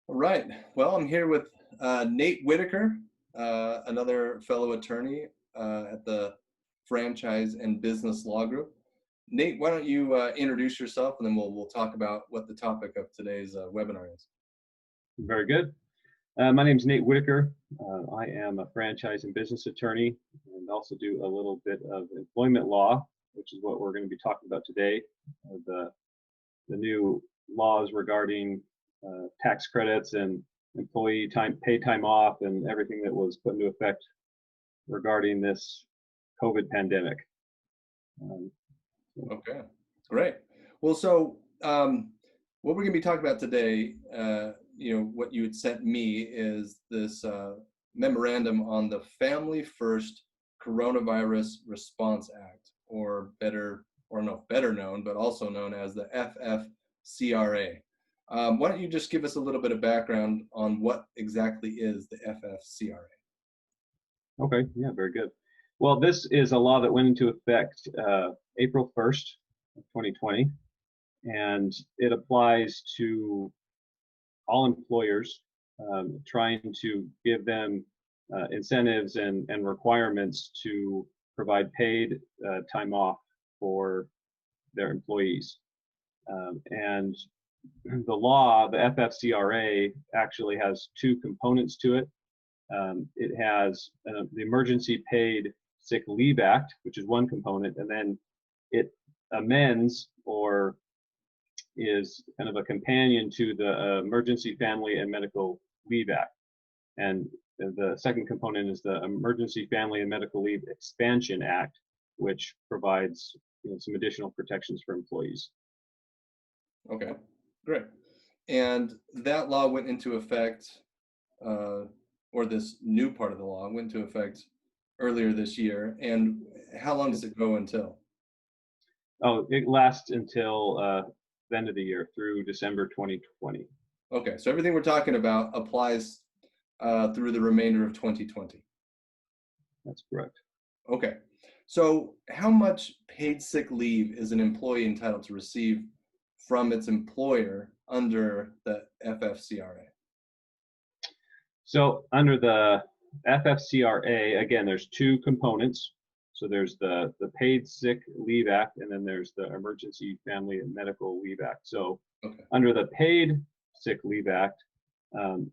All right. Well, I'm here with Nate Whitaker, another fellow attorney at the Franchise and Business Law Group. Nate, why don't you introduce yourself, and then we'll talk about what the topic of today's webinar is. Very good. My name is Nate Whitaker. I am a franchise and business attorney and also do a little bit of employment law, which is what we're going to be talking about today. The new laws regarding tax credits and employee paid time off and everything that was put into effect regarding this COVID pandemic. Okay, great. Well, so what we're going to be talking about today, what you had sent me is this memorandum on the Family First Coronavirus Response Act, or better known, but also known as the FFCRA. Why don't you just give us a little bit of background on what exactly is the FFCRA? Okay, yeah, very good. Well, this is a law that went into effect April 1st of 2020, and it applies to all employers, trying to give them incentives and requirements to provide paid time off for their employees. And the law, the FFCRA, actually has two components to it. It has the Emergency Paid Sick Leave Act, which is one component, and then it amends or is kind of a companion to the Emergency Family and Medical Leave Act. And the second component is the Emergency Family and Medical Leave Expansion Act, which provides some additional protections for employees. Okay, great. And that law went into effect, or this new part of the law went into effect earlier this year. And how long does it go until? Oh, it lasts until the end of the year, through December 2020. Okay, so everything we're talking about applies through the remainder of 2020. That's correct. Okay, so how much paid sick leave is an employee entitled to receive from its employer under the FFCRA? So under the FFCRA, again, there's two components. So there's the Paid Sick Leave Act, and then there's the Emergency Family and Medical Leave Act. So under the Paid Sick Leave Act,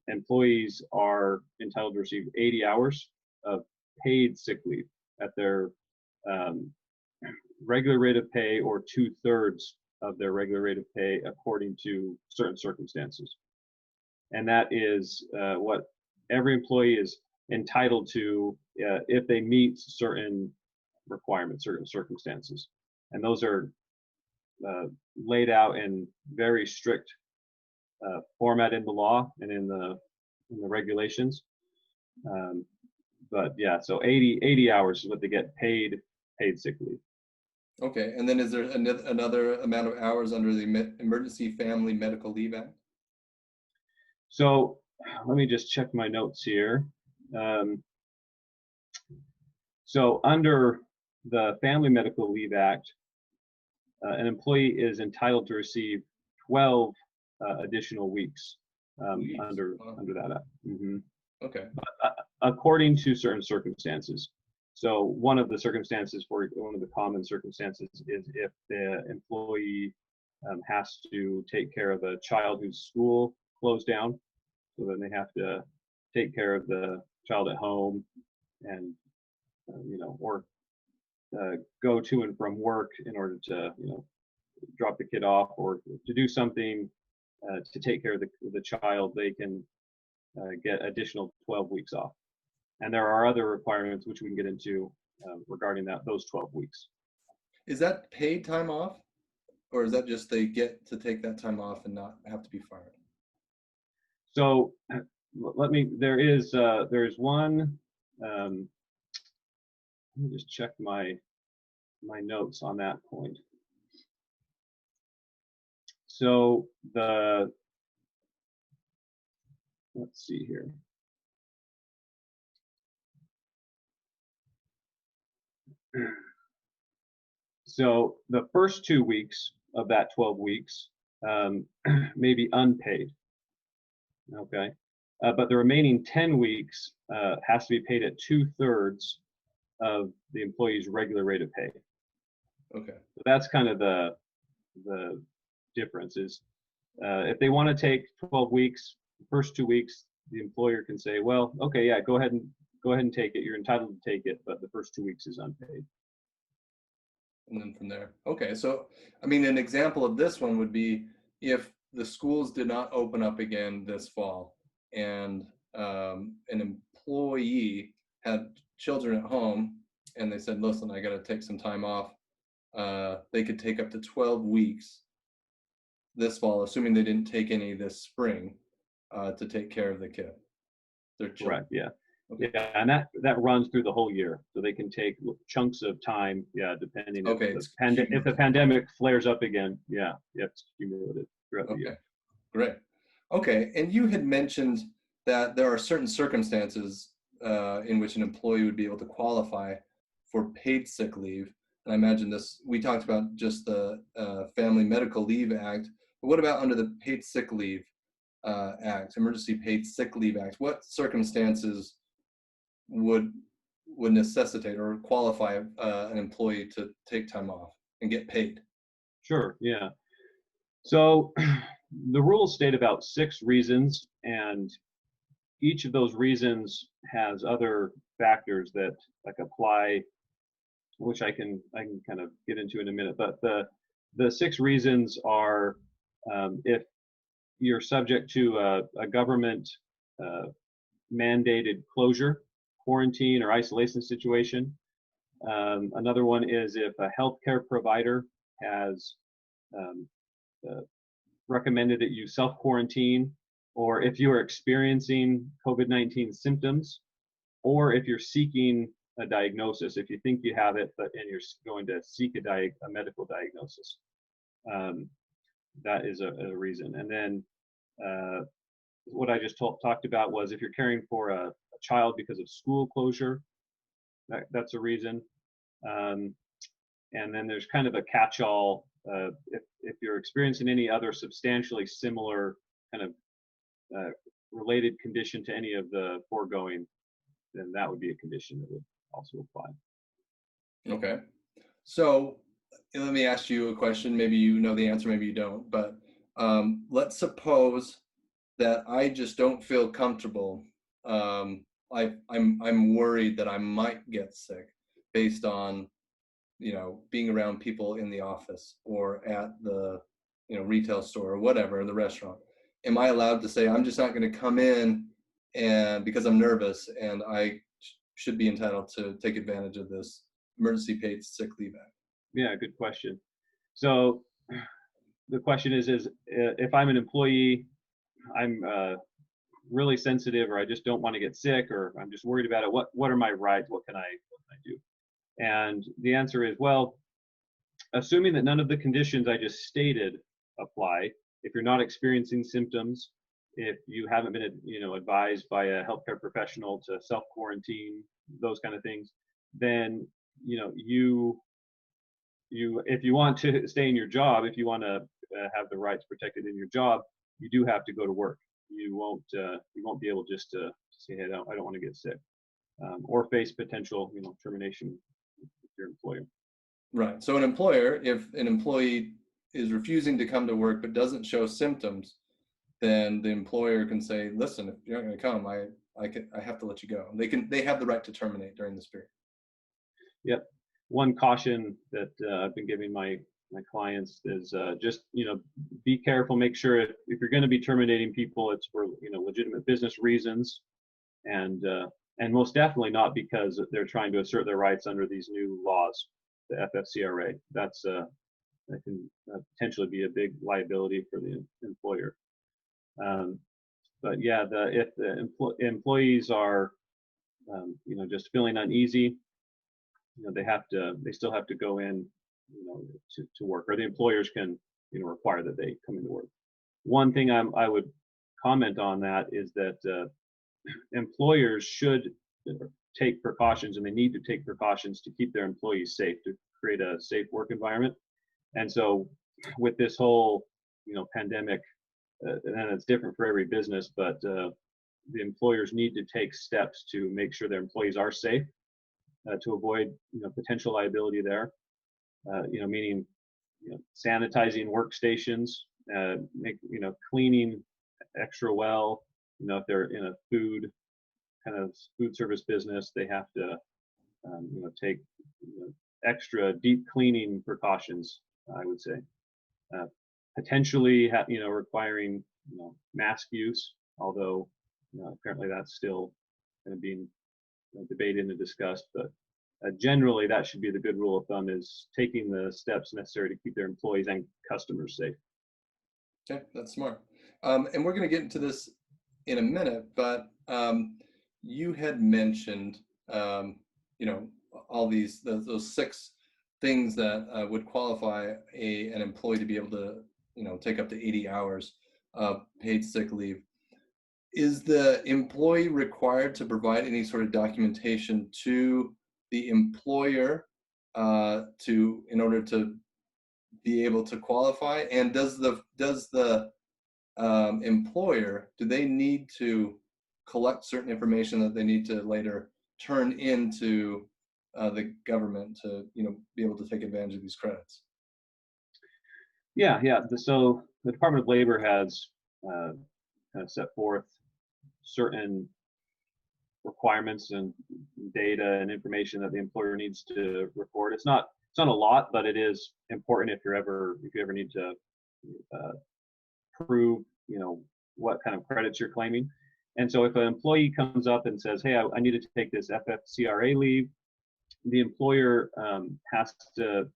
employees are entitled to receive 80 hours of paid sick leave at their regular rate of pay, or 2/3 of their regular rate of pay, according to certain circumstances. And that is what every employee is entitled to if they meet certain requirements, certain circumstances. And those are laid out in very strict format in the law and in the regulations. But yeah, so 80 hours is what they get paid sick leave. Okay, and then is there another amount of hours under the Emergency Family Medical Leave Act? So let me just check my notes here. So under the Family Medical Leave Act, an employee is entitled to receive 12 additional weeks under that act. Mm-hmm. Okay. According to certain circumstances. So one of the common circumstances is if the employee has to take care of a child whose school closed down, so then they have to take care of the child at home and or go to and from work in order to drop the kid off, or to do something to take care of the child. They can get additional 12 weeks off. And there are other requirements which we can get into regarding those 12 weeks. Is that paid time off, or is that just they get to take that time off and not have to be fired? So there's one, let me just check my notes on that point. So let's see here. So the first 2 weeks of that 12 weeks may be unpaid. Okay. But the remaining 10 weeks has to be paid at 2/3 of the employee's regular rate of pay. Okay. So that's kind of the difference is if they want to take 12 weeks, the first 2 weeks, the employer can say, well, okay, yeah, go ahead and take it. You're entitled to take it, but the first 2 weeks is unpaid. And then from there. Okay. So, I mean, an example of this one would be if the schools did not open up again this fall and an employee had children at home and they said, listen, I got to take some time off. They could take up to 12 weeks this fall, assuming they didn't take any this spring, to take care of the kid, their children. Correct. Yeah. Okay. Yeah, and that runs through the whole year, so they can take chunks of time. Yeah, depending if Okay. if the pandemic flares up again. Yeah, it's cumulative throughout the Okay. year. Great. Okay. And you had mentioned that there are certain circumstances in which an employee would be able to qualify for paid sick leave. And I imagine we talked about just the Family Medical Leave Act, but what about under the Paid Sick Leave Act, Emergency Paid Sick Leave Act? What circumstances would necessitate or qualify an employee to take time off and get paid? Sure. Yeah. So the rules state about 6 reasons, and each of those reasons has other factors that like apply, which I can kind of get into in a minute. But the 6 reasons are if you're subject to a government mandated closure, quarantine, or isolation situation. Another one is if a healthcare provider has uh, recommended that you self-quarantine, or if you are experiencing COVID-19 symptoms, or if you're seeking a diagnosis, if you think you have it, and you're going to seek a medical diagnosis. That is a reason. And then what I just talked about was if you're caring for a child because of school closure, that's a reason. And then there's kind of a catch-all. If you're experiencing any other substantially similar kind of related condition to any of the foregoing, then that would be a condition that would also apply. Okay. So let me ask you a question. Maybe you know the answer, maybe you don't. But let's suppose that I just don't feel comfortable. I'm worried that I might get sick based on being around people in the office or at the retail store or whatever, the restaurant. Am I allowed to say I'm just not going to come in and because I'm nervous and I should be entitled to take advantage of this emergency paid sick leave act? Yeah, good question. So the question is if I'm an employee, I'm really sensitive, or I just don't want to get sick, or I'm just worried about it. What are my rights? What can I do? And the answer is, well, assuming that none of the conditions I just stated apply, if you're not experiencing symptoms, if you haven't been advised by a healthcare professional to self-quarantine, those kind of things, then you if you want to stay in your job, if you want to have the rights protected in your job, you do have to go to work. You won't be able just to say, hey, I don't want to get sick, or face potential termination with your employer. Right. So an employer, if an employee is refusing to come to work but doesn't show symptoms, then the employer can say, listen, if you're not going to come, I have to let you go. They have the right to terminate during this period. Yep. One caution that I've been giving my clients is just be careful. Make sure if you're going to be terminating people, it's for legitimate business reasons, and most definitely not because they're trying to assert their rights under these new laws, the FFCRA. That can potentially be a big liability for the employer. But yeah, if the employees are just feeling uneasy, they still have to go in to work, or the employers can require that they come into work. One thing I would comment on that is that employers should take precautions, and they need to take precautions to keep their employees safe, to create a safe work environment. And so with this whole pandemic and then it's different for every business, but the employers need to take steps to make sure their employees are safe, to avoid potential liability there. Meaning sanitizing workstations, cleaning extra well. If they're in a food service business, they have to take extra deep cleaning precautions, I would say. Potentially requiring mask use, although apparently that's still kind of being debated and discussed. But generally, that should be the good rule of thumb, is taking the steps necessary to keep their employees and customers safe. Okay, that's smart. And we're going to get into this in a minute, but you had mentioned, all those 6 things that would qualify an employee to be able to, take up to 80 hours of paid sick leave. Is the employee required to provide any sort of documentation to the employer in order to be able to qualify? And does the employer, do they need to collect certain information that they need to later turn into the government to be able to take advantage of these credits? Yeah. So the Department of Labor has kind of set forth certain requirements and data and information that the employer needs to record. It's not a lot, but it is important if you ever need to prove what kind of credits you're claiming. And so if an employee comes up and says, hey, I need to take this FFCRA leave, the employer has to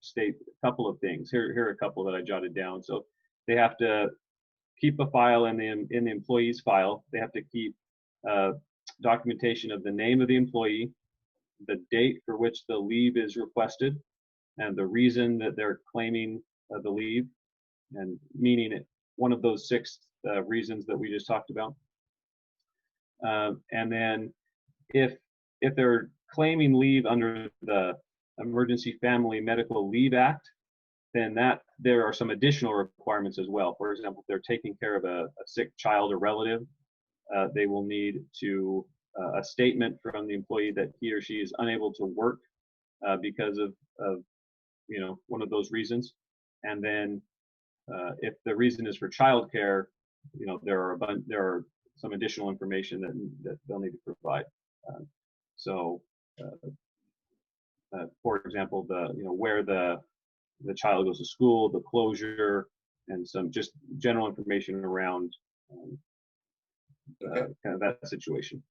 state a couple of things. Here are a couple that I jotted down. So they have to keep a file in the employee's file. They have to keep documentation of the name of the employee, the date for which the leave is requested, and the reason that they're claiming the leave, and meaning it, one of those 6 reasons that we just talked about. And then if they're claiming leave under the Emergency Family Medical Leave Act, then there are some additional requirements as well. For example, if they're taking care of a sick child or relative, they will need a statement from the employee that he or she is unable to work because of one of those reasons. And then if the reason is for childcare, there are some additional information that they'll need to provide. For example, where the child goes to school, the closure, and some just general information around kind of that situation.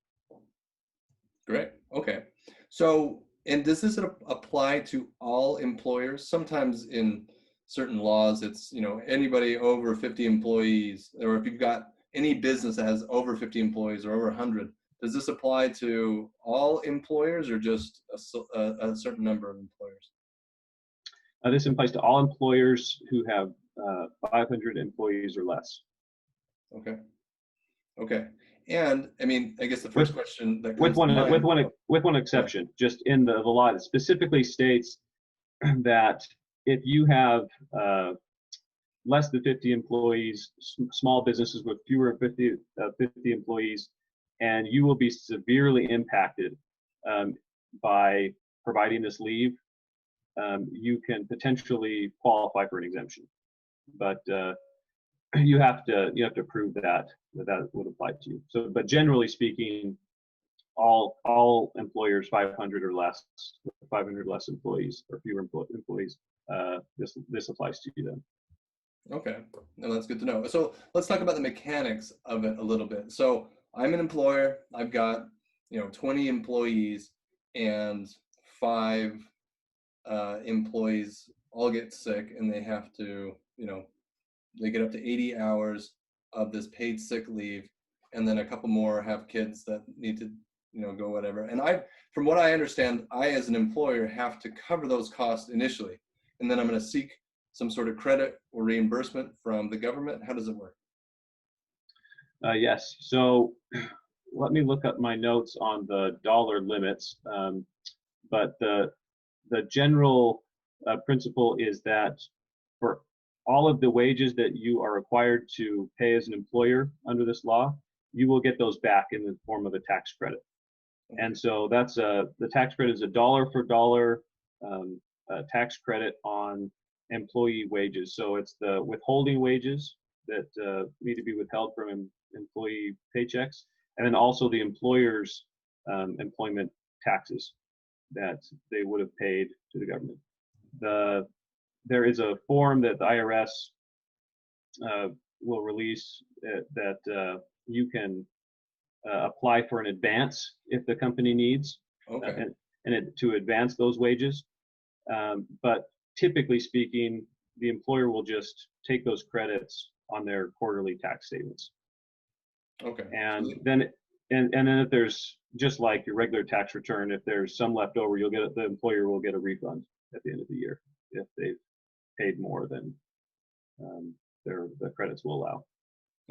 Great. Okay. So, and does this apply to all employers? Sometimes in certain laws, it's, anybody over 50 employees, or if you've got any business that has over 50 employees or over 100, does this apply to all employers or just a certain number of employers? This applies to all employers who have 500 employees or less. Okay. And I mean, I guess the first question that comes with one exception, just in the law, it specifically states that if you have less than 50 employees, small businesses with fewer than 50 employees, and you will be severely impacted by providing this leave, you can potentially qualify for an exemption. But you have to prove that would apply to you. So, but generally speaking, all employers 500 or less, 500 less employees or fewer employees, this applies to you then. Okay, no, that's good to know. So let's talk about the mechanics of it a little bit. So I'm an employer. I've got 20 employees, and 5 employees all get sick, and they have to they get up to 80 hours of this paid sick leave, and then a couple more have kids that need to go whatever. And from what I understand, I as an employer have to cover those costs initially, and then I'm going to seek some sort of credit or reimbursement from the government. How does it work? Yes. So let me look up my notes on the dollar limits. But the general principle is that for all of the wages that you are required to pay as an employer under this law, you will get those back in the form of a tax credit. And so that's the tax credit is a dollar for dollar tax credit on employee wages. So it's the withholding wages that need to be withheld from employee paychecks, and then also the employer's employment taxes that they would have paid to the government. There is a form that the IRS will release that you can apply for an advance if the company needs, to advance those wages. But typically speaking, the employer will just take those credits on their quarterly tax statements. Okay. And then if there's, just like your regular tax return, if there's some left over, the employer will get a refund at the end of the year if they've paid more than the credits will allow.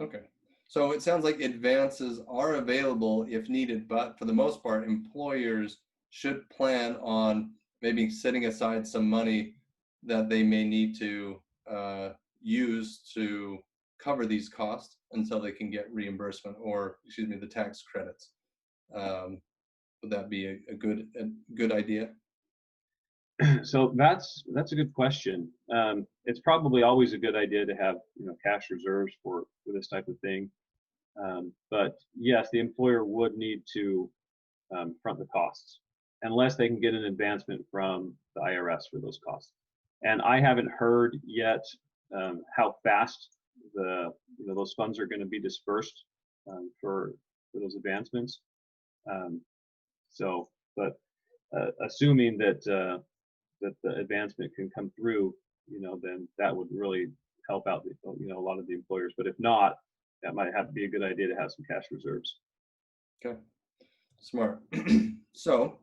Okay. So it sounds like advances are available if needed, but for the most part, employers should plan on maybe setting aside some money that they may need to use to cover these costs until they can get reimbursement, or the tax credits. Would that be a good idea? So that's a good question. It's probably always a good idea to have cash reserves for this type of thing. But yes, the employer would need to front the costs unless they can get an advancement from the IRS for those costs. And I haven't heard yet how fast those funds are going to be dispersed for those advancements. But assuming that the advancement can come through, then that would really help out a lot of the employers. But if not, that might have to be a good idea to have some cash reserves. Okay, smart. So,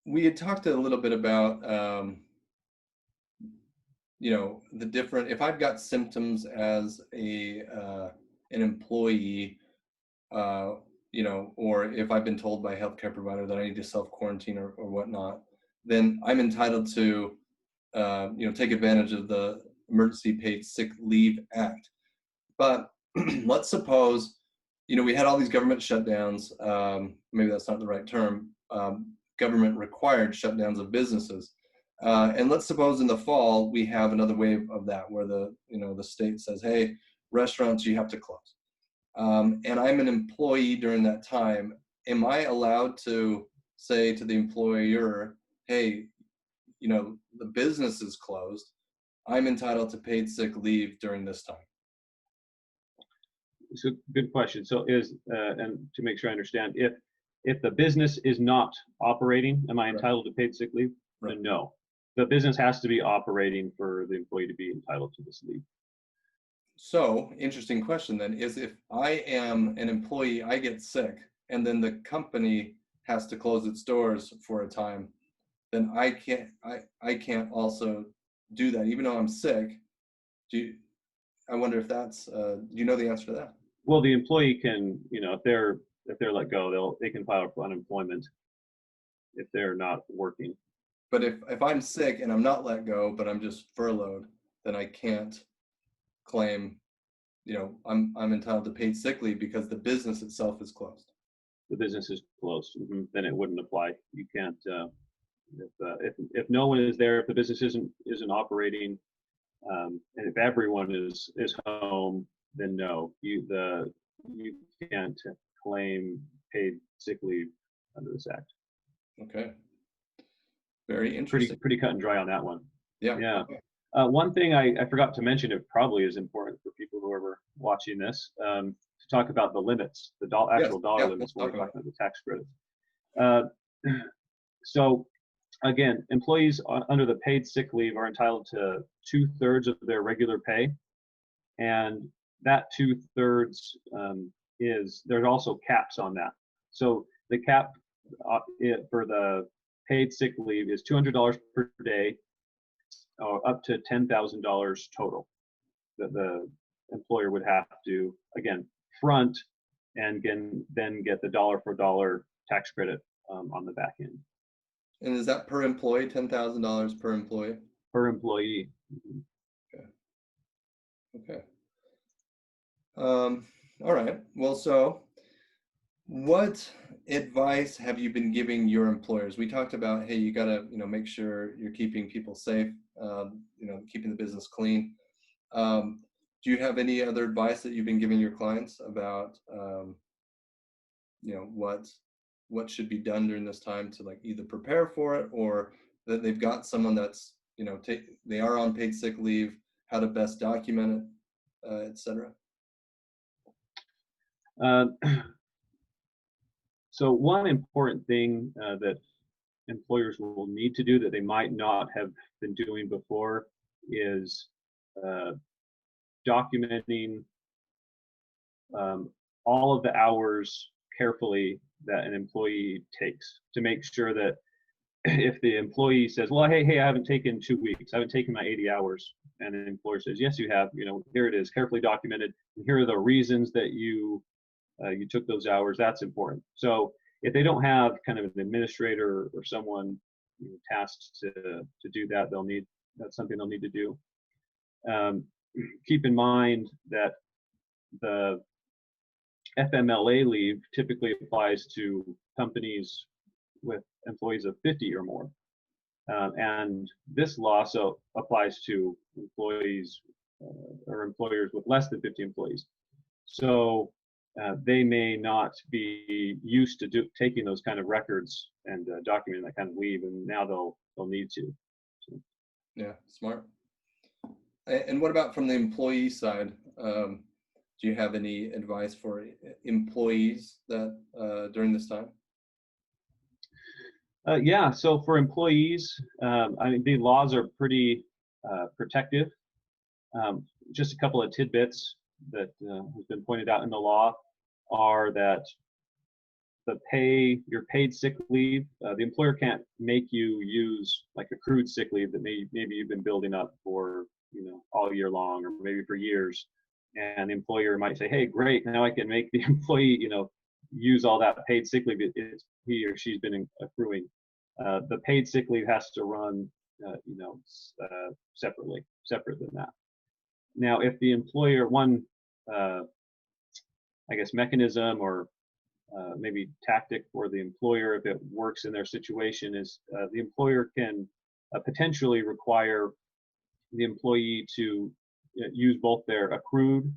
we had talked a little bit about, the different. If I've got symptoms as an employee, or if I've been told by a healthcare provider that I need to self-quarantine or whatnot, then I'm entitled to, take advantage of the Emergency Paid Sick Leave Act. But let's suppose, we had all these government shutdowns. Maybe that's not the right term. Government required shutdowns of businesses. And let's suppose in the fall we have another wave of that, where the state says, hey, restaurants, you have to close. And I'm an employee during that time. Am I allowed to say to the employer, hey, the business is closed, I'm entitled to paid sick leave during this time? So good question. So and to make sure I understand, if the business is not operating, am I entitled to paid sick leave? Right. Then no. The business has to be operating for the employee to be entitled to this leave. So, interesting question then is, if I am an employee, I get sick, and then the company has to close its doors for a time, then I can't also do that, even though I'm sick. I wonder if that's, do you know the answer to that? Well, the employee can, if they're let go, they can file for unemployment if they're not working. But if I'm sick and I'm not let go, but I'm just furloughed, then I can't claim, I'm entailed to paid sick leave because the business itself is closed. The business is closed. Mm-hmm. Then it wouldn't apply. You can't. If no one is there, if the business isn't operating, and if everyone is home, then no, you can't claim paid sick leave under this act. Okay. Very interesting. Pretty cut and dry on that one. Yeah. Yeah. Okay. One thing I forgot to mention, it probably is important for people who are watching this, to talk about the limits, the actual dollar limits when we're talking about the tax credits. So again, employees under the paid sick leave are entitled to 2/3 of their regular pay, and that 2/3 there's also caps on that. So the cap for the paid sick leave is $200 per day, up to $10,000 total that the employer would have to, again, front and then get the dollar for dollar tax credit on the back end. And is that per employee, $10,000 per employee? per employee. Okay. Okay. All right. Well, so what advice have you been giving your employers? We talked about, hey, you gotta, make sure you're keeping people safe, keeping the business clean. Do you have any other advice that you've been giving your clients about, what should be done during this time to like either prepare for it or that they've got someone that's, they are on paid sick leave, how to best document it, etc. Uh, so one important thing that employers will need to do that they might not have been doing before is documenting all of the hours carefully that an employee takes to make sure that if the employee says, well, hey, I haven't taken 2 weeks, I haven't taken my 80 hours, and the employer says, yes, you have, here it is, carefully documented, and here are the reasons that you took those hours, that's important. So if they don't have kind of an administrator or someone tasked to do that, that's something they'll need to do. Keep in mind that the FMLA leave typically applies to companies with employees of 50 or more. And this law also applies to employees or employers with less than 50 employees. So they may not be used to taking those kind of records and documenting that kind of leave, and now they'll need to. So. Yeah, smart. And what about from the employee side? Do you have any advice for employees that during this time? Yeah, so for employees, the laws are pretty protective. Just a couple of tidbits that has been pointed out in the law are that your paid sick leave, the employer can't make you use like accrued sick leave that maybe you've been building up for all year long or maybe for years, and the employer might say, hey, great, now I can make the employee use all that paid sick leave he or she's been accruing. The paid sick leave has to run separate than that. Now, if the employer, mechanism or maybe tactic for the employer, if it works in their situation, is the employer can potentially require the employee to use both their accrued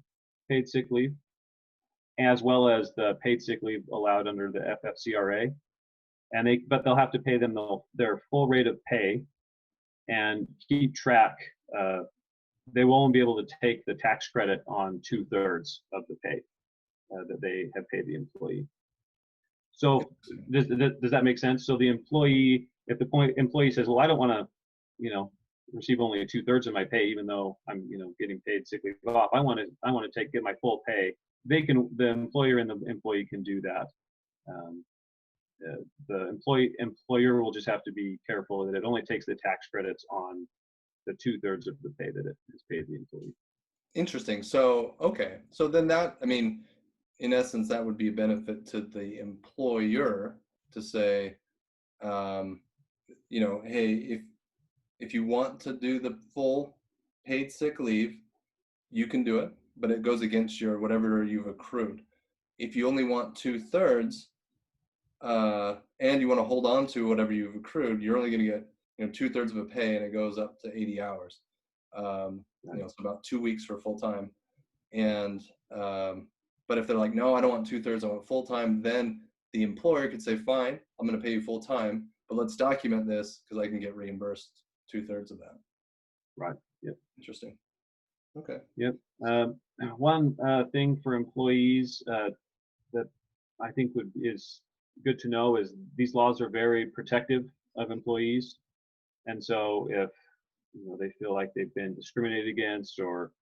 paid sick leave as well as the paid sick leave allowed under the FFCRA, but they'll have to pay them their full rate of pay and keep track. They won't be able to take the tax credit on 2/3 of the pay that they have paid the employee. So does that make sense? So the employee, if the employee says, well, I don't want to, receive only 2/3 of my pay, even though I'm, getting paid sick leave off, I want to get my full pay. The employer and the employee can do that. The employer will just have to be careful that it only takes the tax credits on the 2/3 of the pay that it has paid the employee. Interesting. So, okay. So then in essence, that would be a benefit to the employer to say, hey, if you want to do the full paid sick leave, you can do it, but it goes against your whatever you've accrued. If you only want 2/3, and you want to hold on to whatever you've accrued, you're only going to get 2/3 of a pay, and it goes up to 80 hours. So about 2 weeks for full time. And but if they're like, no, I don't want 2/3, I want full time, then the employer could say, fine, I'm going to pay you full time, but let's document this because I can get reimbursed 2/3 of that. Right. Yep. Interesting. Okay. Yep. One thing for employees that I think is good to know is these laws are very protective of employees, and so if they feel like they've been discriminated against or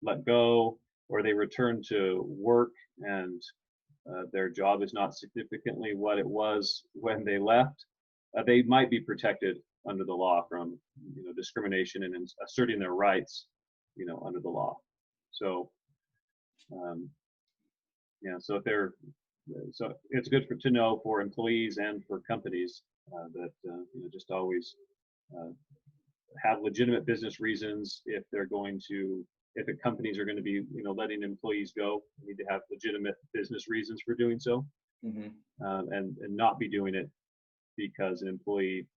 let go, or they return to work and their job is not significantly what it was when they left, they might be protected under the law from discrimination and asserting their rights under the law. So so it's good to know for employees and for companies that just always have legitimate business reasons. If companies are going to be, letting employees go, they need to have legitimate business reasons for doing so, Mm-hmm. and not be doing it because an employee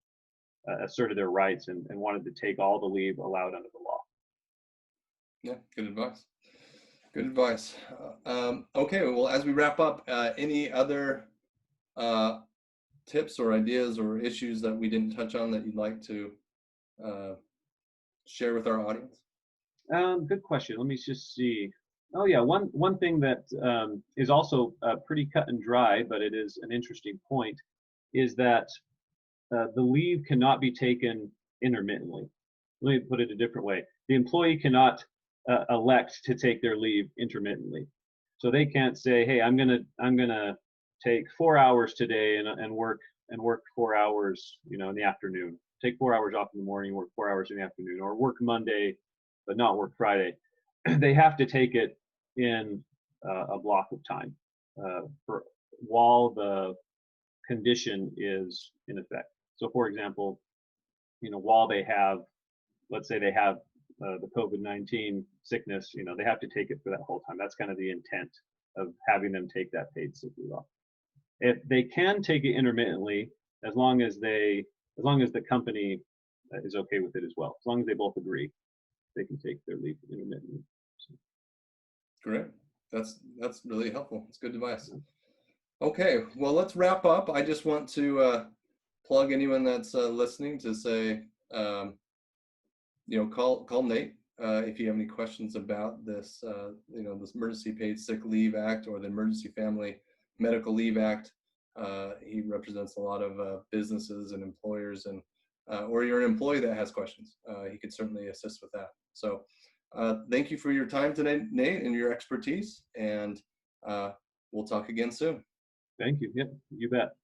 asserted their rights and wanted to take all the leave allowed under the law. Yeah, good advice. Good advice. Okay, well, as we wrap up, any other tips or ideas or issues that we didn't touch on that you'd like to share with our audience? Good question. Let me just see. Oh yeah, one thing that is also pretty cut and dry, but it is an interesting point, is that the leave cannot be taken intermittently. Let me put it a different way. The employee cannot elect to take their leave intermittently. So they can't say, "Hey, I'm gonna take 4 hours today and work 4 hours, in the afternoon. Take 4 hours off in the morning, work 4 hours in the afternoon, or work Monday but not work Friday." They have to take it in a block of time while the condition is in effect. So, for example, while they have, let's say they have the COVID-19 sickness, they have to take it for that whole time. That's kind of the intent of having them take that paid sick leave off. If they can take it intermittently, as long as the company is okay with it as well, as long as they both agree, they can take their leave intermittently. So. Great. That's really helpful. It's good advice. Okay, well, let's wrap up. I just want to plug anyone that's listening to say, call Nate if you have any questions about this, this Emergency Paid Sick Leave Act or the Emergency Family Medical Leave Act. He represents a lot of businesses and employers, and or you're an employee that has questions. He could certainly assist with that. So thank you for your time today, Nate, and your expertise, and we'll talk again soon. Thank you. Yep, you bet.